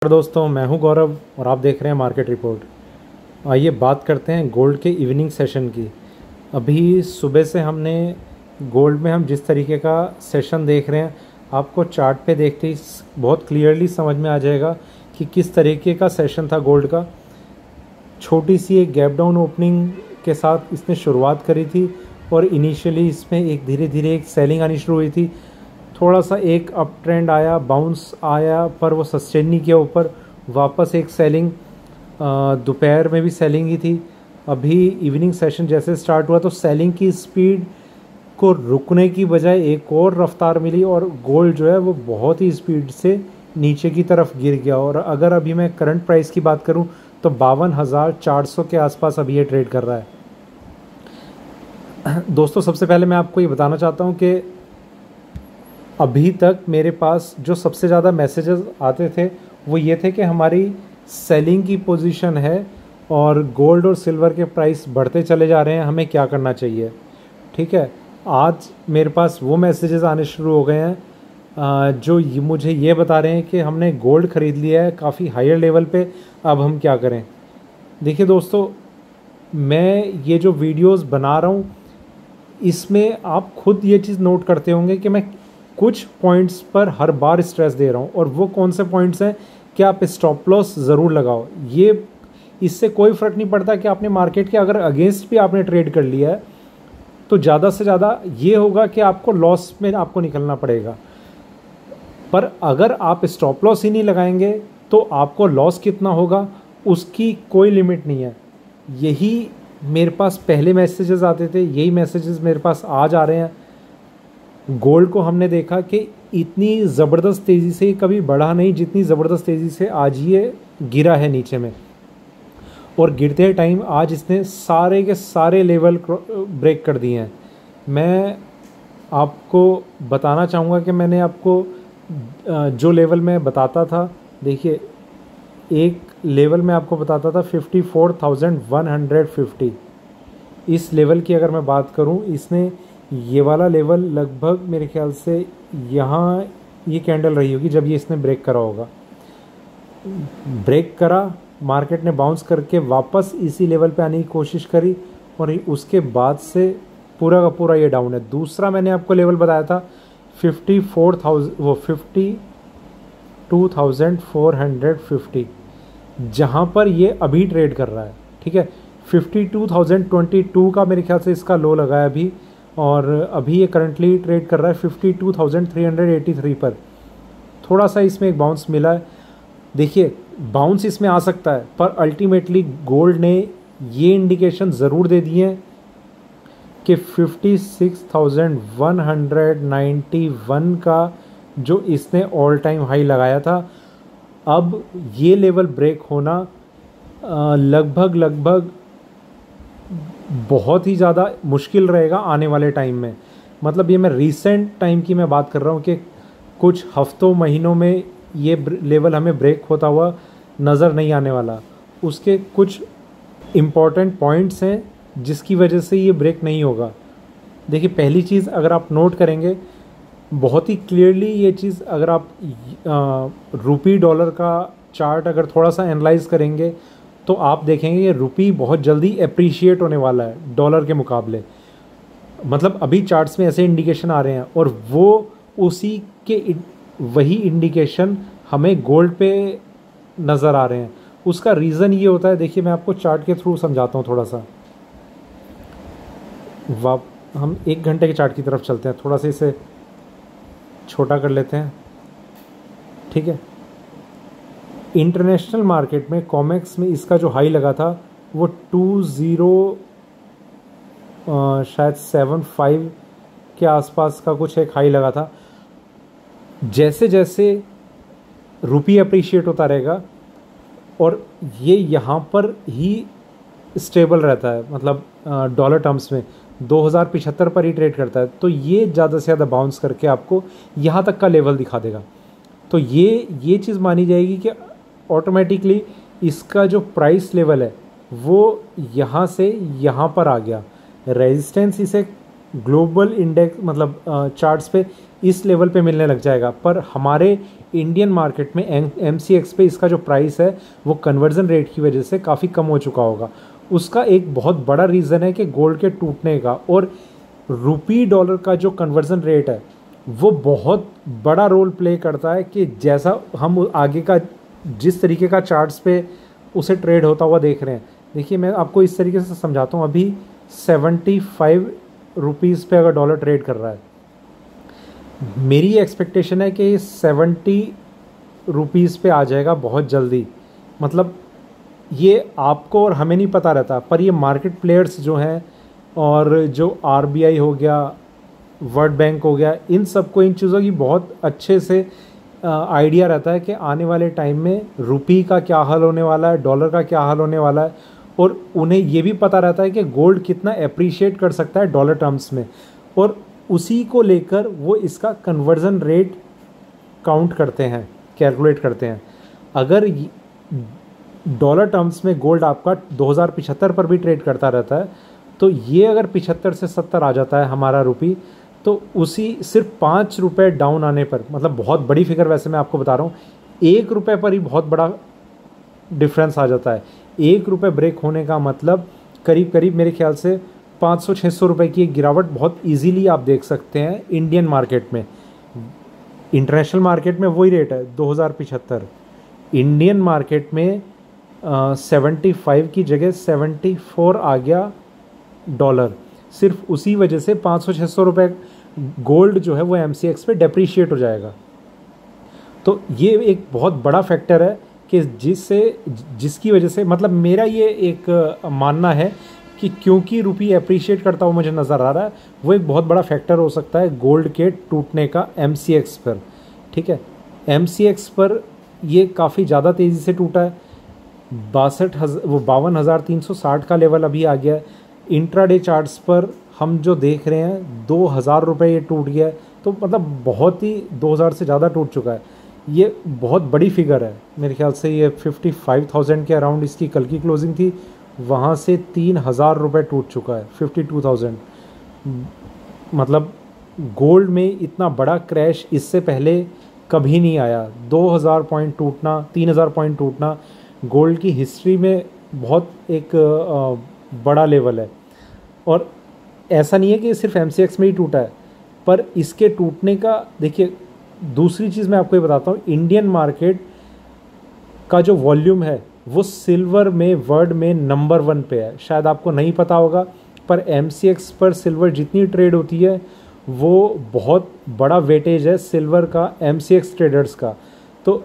दोस्तों, मैं हूं गौरव और आप देख रहे हैं मार्केट रिपोर्ट। आइए बात करते हैं गोल्ड के इवनिंग सेशन की। अभी सुबह से हमने गोल्ड में हम जिस तरीके का सेशन देख रहे हैं, आपको चार्ट पे देखते ही बहुत क्लियरली समझ में आ जाएगा कि किस तरीके का सेशन था गोल्ड का। छोटी सी एक गैप डाउन ओपनिंग के साथ इसने शुरुआत करी थी और इनिशियली इसमें एक धीरे धीरे एक सेलिंग आनी शुरू हुई थी। थोड़ा सा एक अप ट्रेंड आया, बाउंस आया, पर वो सस्टेन नहीं किया ऊपर। वापस एक सेलिंग, दोपहर में भी सेलिंग ही थी। अभी इवनिंग सेशन जैसे स्टार्ट हुआ तो सेलिंग की स्पीड को रुकने की बजाय एक और रफ्तार मिली और गोल्ड जो है वो बहुत ही स्पीड से नीचे की तरफ गिर गया। और अगर अभी मैं करंट प्राइस की बात करूं तो 52,400 के आसपास अभी ये ट्रेड कर रहा है। दोस्तों, सबसे पहले मैं आपको ये बताना चाहता हूं कि अभी तक मेरे पास जो सबसे ज़्यादा मैसेजेस आते थे वो ये थे कि हमारी सेलिंग की पोजीशन है और गोल्ड और सिल्वर के प्राइस बढ़ते चले जा रहे हैं, हमें क्या करना चाहिए। ठीक है, आज मेरे पास वो मैसेजेस आने शुरू हो गए हैं जो मुझे ये बता रहे हैं कि हमने गोल्ड ख़रीद लिया है काफ़ी हायर लेवल पे, अब हम क्या करें। देखिए दोस्तों, मैं ये जो वीडियोस बना रहा हूँ इसमें आप खुद ये चीज़ नोट करते होंगे कि मैं कुछ पॉइंट्स पर हर बार स्ट्रेस दे रहा हूँ, और वो कौन से पॉइंट्स हैं कि आप स्टॉप लॉस ज़रूर लगाओ। ये इससे कोई फ़र्क नहीं पड़ता कि आपने मार्केट के अगर अगेंस्ट भी आपने ट्रेड कर लिया है तो ज़्यादा से ज़्यादा ये होगा कि आपको लॉस में आपको निकलना पड़ेगा। पर अगर आप स्टॉप लॉस ही नहीं लगाएंगे तो आपको लॉस कितना होगा उसकी कोई लिमिट नहीं है। यही मेरे पास पहले मैसेजेस आते थे, यही मैसेजेस मेरे पास आज आ रहे हैं। गोल्ड को हमने देखा कि इतनी ज़बरदस्त तेज़ी से कभी बढ़ा नहीं जितनी ज़बरदस्त तेज़ी से आज ये गिरा है नीचे में। और गिरते टाइम आज इसने सारे के सारे लेवल ब्रेक कर दिए हैं। मैं आपको बताना चाहूँगा कि मैंने आपको जो लेवल मैं बताता था, देखिए एक लेवल में आपको बताता था 54,150। इस लेवल की अगर मैं बात करूं, इसने ये वाला लेवल लगभग मेरे ख्याल से यहाँ ये कैंडल रही होगी जब ये इसने ब्रेक करा होगा। ब्रेक करा, मार्केट ने बाउंस करके वापस इसी लेवल पे आने की कोशिश करी और उसके बाद से पूरा का पूरा ये डाउन है। दूसरा मैंने आपको लेवल बताया था 52,450, जहाँ पर ये अभी ट्रेड कर रहा है। ठीक है, 52,022 का मेरे ख्याल से इसका लो लगा है अभी, और अभी ये करंटली ट्रेड कर रहा है 52,383 पर। थोड़ा सा इसमें एक बाउंस मिला है। देखिए, बाउंस इसमें आ सकता है पर अल्टीमेटली गोल्ड ने ये इंडिकेशन ज़रूर दे दिए हैं कि 56,191 का जो इसने ऑल टाइम हाई लगाया था, अब ये लेवल ब्रेक होना लगभग बहुत ही ज़्यादा मुश्किल रहेगा आने वाले टाइम में। मतलब ये मैं रीसेंट टाइम की मैं बात कर रहा हूँ कि कुछ हफ्तों महीनों में ये लेवल हमें ब्रेक होता हुआ नज़र नहीं आने वाला। उसके कुछ इम्पॉर्टेंट पॉइंट्स हैं जिसकी वजह से ये ब्रेक नहीं होगा। देखिए, पहली चीज़ अगर आप नोट करेंगे बहुत ही क्लियरली ये चीज़, अगर आप रुपी डॉलर का चार्ट अगर थोड़ा सा एनालाइज करेंगे तो आप देखेंगे ये रुपी बहुत जल्दी एप्रिशिएट होने वाला है डॉलर के मुकाबले। मतलब अभी चार्ट्स में ऐसे इंडिकेशन आ रहे हैं और वो उसी के वही इंडिकेशन हमें गोल्ड पे नज़र आ रहे हैं। उसका रीज़न ये होता है, देखिए मैं आपको चार्ट के थ्रू समझाता हूँ थोड़ा सा। हम 1 घंटे के चार्ट की तरफ चलते हैं, थोड़ा सा इसे छोटा कर लेते हैं। ठीक है, इंटरनेशनल मार्केट में कॉमेक्स में इसका जो हाई लगा था वो 20.75 के आसपास का कुछ एक हाई लगा था। जैसे जैसे रुपी अप्रिशिएट होता रहेगा और ये यहाँ पर ही स्टेबल रहता है, मतलब डॉलर टर्म्स में 2075 पर ही ट्रेड करता है, तो ये ज़्यादा से ज़्यादा बाउंस करके आपको यहाँ तक का लेवल दिखा देगा। तो ये चीज़ मानी जाएगी कि ऑटोमेटिकली इसका जो प्राइस लेवल है वो यहाँ से यहाँ पर आ गया। रेजिस्टेंस इसे ग्लोबल इंडेक्स मतलब चार्ट्स पे इस लेवल पे मिलने लग जाएगा, पर हमारे इंडियन मार्केट में MCX पे इसका जो प्राइस है वो कन्वर्जन रेट की वजह से काफ़ी कम हो चुका होगा। उसका एक बहुत बड़ा रीज़न है कि गोल्ड के टूटने का, और रुपी डॉलर का जो कन्वर्जन रेट है वो बहुत बड़ा रोल प्ले करता है कि जैसा हम आगे का जिस तरीके का चार्ट्स पे उसे ट्रेड होता हुआ देख रहे हैं। देखिए मैं आपको इस तरीके से समझाता हूँ। अभी 75 रुपीज़ पे अगर डॉलर ट्रेड कर रहा है, मेरी एक्सपेक्टेशन है कि 70 रुपीज़ पे आ जाएगा बहुत जल्दी। मतलब ये आपको और हमें नहीं पता रहता, पर ये मार्केट प्लेयर्स जो हैं और जो RBI हो गया, वर्ल्ड बैंक हो गया, इन सबको इन चीज़ों की बहुत अच्छे से आइडिया रहता है कि आने वाले टाइम में रुपी का क्या हाल होने वाला है, डॉलर का क्या हाल होने वाला है, और उन्हें ये भी पता रहता है कि गोल्ड कितना अप्रिशिएट कर सकता है डॉलर टर्म्स में, और उसी को लेकर वो इसका कन्वर्जन रेट काउंट करते हैं, कैलकुलेट करते हैं। अगर डॉलर टर्म्स में गोल्ड आपका 2075 पर भी ट्रेड करता रहता है, तो ये अगर 75 से 70 आ जाता है हमारा रुपी, तो उसी सिर्फ 5 रुपये डाउन आने पर, मतलब बहुत बड़ी फिगर वैसे मैं आपको बता रहा हूँ, 1 रुपये पर ही बहुत बड़ा डिफरेंस आ जाता है। 1 रुपये ब्रेक होने का मतलब करीब करीब मेरे ख्याल से 500-600 रुपये की एक गिरावट बहुत इजीली आप देख सकते हैं इंडियन मार्केट में। इंटरनेशनल मार्केट में वही रेट है 2075, इंडियन मार्केट में 75 की जगह 74 आ गया डॉलर। सिर्फ उसी वजह से 500-600 रुपये गोल्ड जो है वो MCX पे डेप्रीशिएट हो जाएगा। तो ये एक बहुत बड़ा फैक्टर है कि जिसकी वजह से, मतलब मेरा ये एक मानना है कि क्योंकि रुपी अप्रिशिएट करता हुआ मुझे नज़र आ रहा है, वो एक बहुत बड़ा फैक्टर हो सकता है गोल्ड के टूटने का MCX पर। ठीक है, MCX पर ये काफ़ी ज़्यादा तेज़ी से टूटा है। 52,360 का लेवल अभी आ गया है। इंट्राडे चार्ट्स पर हम जो देख रहे हैं 2000 रुपये ये टूट गया है, तो मतलब बहुत ही 2000 से ज़्यादा टूट चुका है। ये बहुत बड़ी फिगर है, मेरे ख्याल से ये 55,000 के अराउंड इसकी कल की क्लोजिंग थी, वहाँ से 3000 रुपये टूट चुका है, 52,000। मतलब गोल्ड में इतना बड़ा क्रैश इससे पहले कभी नहीं आया। 2000 पॉइंट टूटना, 3000 पॉइंट टूटना गोल्ड की हिस्ट्री में बहुत एक बड़ा लेवल है। और ऐसा नहीं है कि सिर्फ MCX में ही टूटा है, पर इसके टूटने का देखिए, दूसरी चीज़ मैं आपको ये बताता हूँ, इंडियन मार्केट का जो वॉल्यूम है वो सिल्वर में वर्ल्ड में नंबर 1 पे है। शायद आपको नहीं पता होगा, पर MCX पर सिल्वर जितनी ट्रेड होती है वो बहुत बड़ा वेटेज है सिल्वर का MCX ट्रेडर्स का। तो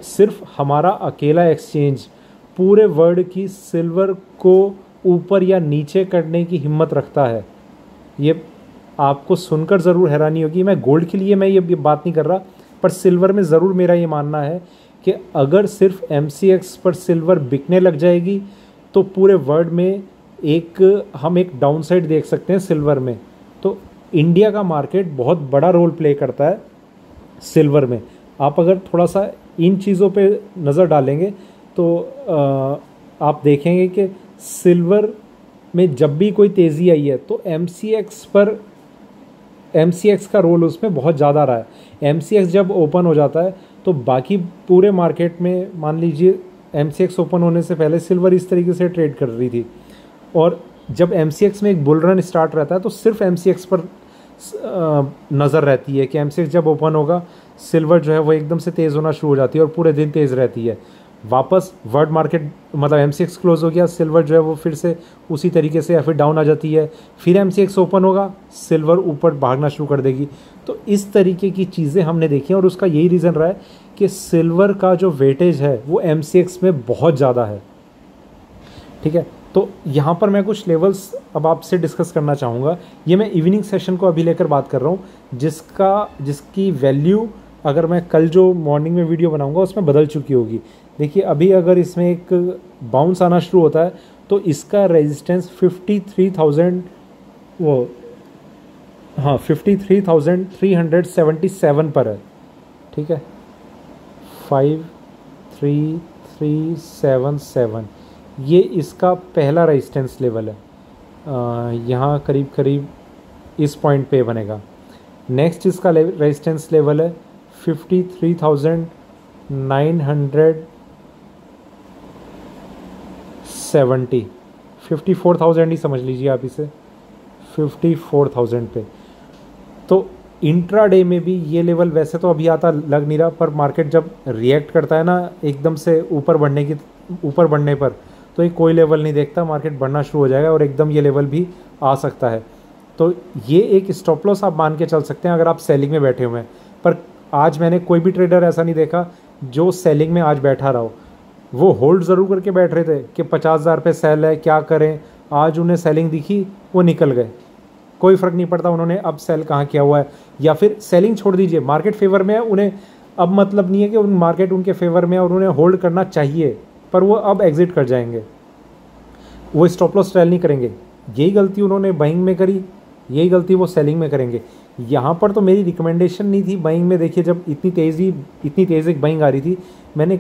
सिर्फ हमारा अकेला एक्सचेंज पूरे वर्ल्ड की सिल्वर को ऊपर या नीचे करने की हिम्मत रखता है। ये आपको सुनकर ज़रूर हैरानी होगी, मैं गोल्ड के लिए मैं ये बात नहीं कर रहा, पर सिल्वर में ज़रूर मेरा ये मानना है कि अगर सिर्फ MCX पर सिल्वर बिकने लग जाएगी तो पूरे वर्ल्ड में हम एक डाउनसाइड देख सकते हैं सिल्वर में। तो इंडिया का मार्केट बहुत बड़ा रोल प्ले करता है सिल्वर में। आप अगर थोड़ा सा इन चीज़ों पे नज़र डालेंगे तो आप देखेंगे कि सिल्वर में जब भी कोई तेज़ी आई है तो MCX का रोल उसमें बहुत ज़्यादा रहा है। MCX जब ओपन हो जाता है तो बाकी पूरे मार्केट में, मान लीजिए MCX ओपन होने से पहले सिल्वर इस तरीके से ट्रेड कर रही थी, और जब MCX में एक बुल रन स्टार्ट रहता है तो सिर्फ MCX पर नज़र रहती है कि MCX जब ओपन होगा सिल्वर जो है वो एकदम से तेज़ होना शुरू हो जाती है और पूरे दिन तेज़ रहती है। वापस वर्ल्ड मार्केट मतलब MCX क्लोज हो गया, सिल्वर जो है वो फिर से उसी तरीके से या फिर डाउन आ जाती है, फिर MCX ओपन होगा, सिल्वर ऊपर भागना शुरू कर देगी। तो इस तरीके की चीज़ें हमने देखी हैं और उसका यही रीज़न रहा है कि सिल्वर का जो वेटेज है वो MCX में बहुत ज़्यादा है। ठीक है, तो यहाँ पर मैं कुछ लेवल्स अब आपसे डिस्कस करना चाहूँगा। ये मैं इवनिंग सेशन को अभी लेकर बात कर रहा हूँ, जिसकी वैल्यू अगर मैं कल जो मॉर्निंग में वीडियो बनाऊँगा उसमें बदल चुकी होगी। देखिए अभी अगर इसमें एक बाउंस आना शुरू होता है तो इसका रेजिस्टेंस 53,377 पर है। ठीक है, 53377 ये इसका पहला रेजिस्टेंस लेवल है। यहाँ करीब करीब इस पॉइंट पे बनेगा। नेक्स्ट इसका रेजिस्टेंस लेवल है 53,970, 54,000 ही समझ लीजिए आप इसे, 54,000 पे। तो इंट्राडे में भी ये लेवल वैसे तो अभी आता लग नहीं रहा, पर मार्केट जब रिएक्ट करता है ना एकदम से ऊपर बढ़ने पर, तो ये कोई लेवल नहीं देखता, मार्केट बढ़ना शुरू हो जाएगा और एकदम ये लेवल भी आ सकता है। तो ये एक स्टॉप लॉस आप मान के चल सकते हैं अगर आप सेलिंग में बैठे हुए हैं। पर आज मैंने कोई भी ट्रेडर ऐसा नहीं देखा जो सेलिंग में आज बैठा रहा हो। वो होल्ड ज़रूर करके बैठ रहे थे कि 50,000 पे सेल है, क्या करें। आज उन्हें सेलिंग दिखी, वो निकल गए, कोई फ़र्क नहीं पड़ता उन्होंने अब सेल कहाँ किया हुआ है, या फिर सेलिंग छोड़ दीजिए, मार्केट फेवर में है, उन्हें अब मतलब नहीं है कि मार्केट उनके फेवर में है और उन्हें होल्ड करना चाहिए, पर वो अब एग्जिट कर जाएंगे, वो स्टॉप लॉस ट्रायल नहीं करेंगे। यही गलती उन्होंने बाइंग में करी, यही गलती वो सेलिंग में करेंगे। यहाँ पर तो मेरी रिकमेंडेशन नहीं थी बाइंग में। देखिए जब इतनी तेज़ी बाइंग आ रही थी, मैंने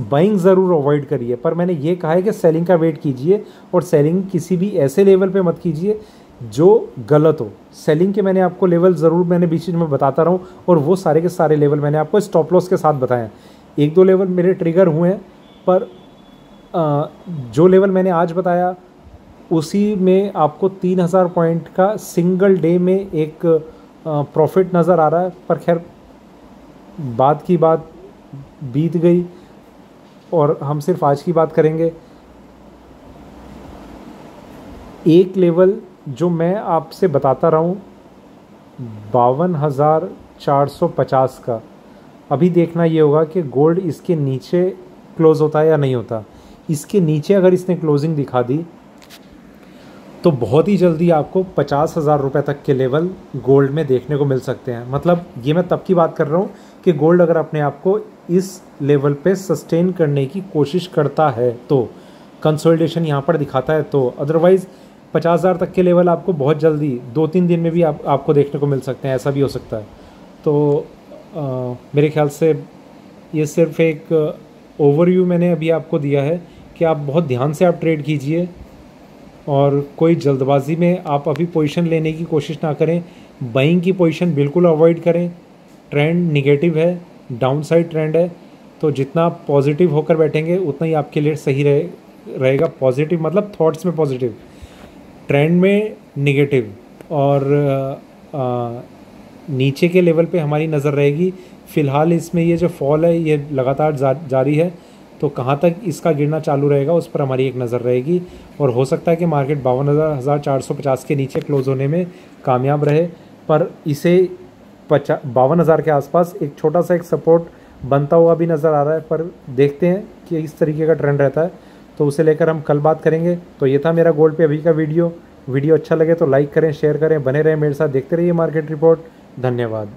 बाइंग ज़रूर अवॉइड करी है, पर मैंने ये कहा है कि सेलिंग का वेट कीजिए और सेलिंग किसी भी ऐसे लेवल पे मत कीजिए जो गलत हो। सेलिंग के मैंने आपको लेवल ज़रूर मैंने बीच में बताता रहूँ, और वो सारे के सारे लेवल मैंने आपको स्टॉप लॉस के साथ बताए हैं। एक दो लेवल मेरे ट्रिगर हुए हैं, पर जो लेवल मैंने आज बताया उसी में आपको 3,000 पॉइंट का सिंगल डे में एक प्रॉफिट नज़र आ रहा है। पर खैर बात की बात बीत गई और हम सिर्फ आज की बात करेंगे। एक लेवल जो मैं आपसे बताता रहा हूँ 52,450 का, अभी देखना ये होगा कि गोल्ड इसके नीचे क्लोज़ होता है या नहीं होता। इसके नीचे अगर इसने क्लोजिंग दिखा दी तो बहुत ही जल्दी आपको 50,000 रुपये तक के लेवल गोल्ड में देखने को मिल सकते हैं। मतलब ये मैं तब की बात कर रहा हूँ कि गोल्ड अगर अपने आप को इस लेवल पे सस्टेन करने की कोशिश करता है तो, कंसोलिडेशन यहाँ पर दिखाता है तो। अदरवाइज़ 50,000 तक के लेवल आपको बहुत जल्दी 2-3 दिन में भी आपको देखने को मिल सकते हैं, ऐसा भी हो सकता है। तो मेरे ख्याल से ये सिर्फ एक ओवरव्यू मैंने अभी आपको दिया है कि आप बहुत ध्यान से आप ट्रेड कीजिए और कोई जल्दबाजी में आप अभी पोजीशन लेने की कोशिश ना करें। बाइंग की पोजीशन बिल्कुल अवॉइड करें। ट्रेंड निगेटिव है, डाउनसाइड ट्रेंड है, तो जितना आप पॉजिटिव होकर बैठेंगे उतना ही आपके लिए सही रहेगा। पॉजिटिव मतलब थॉट्स में पॉजिटिव, ट्रेंड में निगेटिव, और नीचे के लेवल पे हमारी नज़र रहेगी। फ़िलहाल इसमें ये जो फॉल है ये लगातार जारी है, तो कहाँ तक इसका गिरना चालू रहेगा उस पर हमारी एक नज़र रहेगी। और हो सकता है कि मार्केट 52,450 के नीचे क्लोज़ होने में कामयाब रहे, पर इसे 52,000 के आसपास एक छोटा सा एक सपोर्ट बनता हुआ भी नज़र आ रहा है। पर देखते हैं कि इस तरीके का ट्रेंड रहता है, तो उसे लेकर हम कल बात करेंगे। तो ये था मेरा गोल्ड पे अभी का वीडियो अच्छा लगे तो लाइक करें, शेयर करें, बने रहें मेरे साथ, देखते रहिए मार्केट रिपोर्ट। धन्यवाद।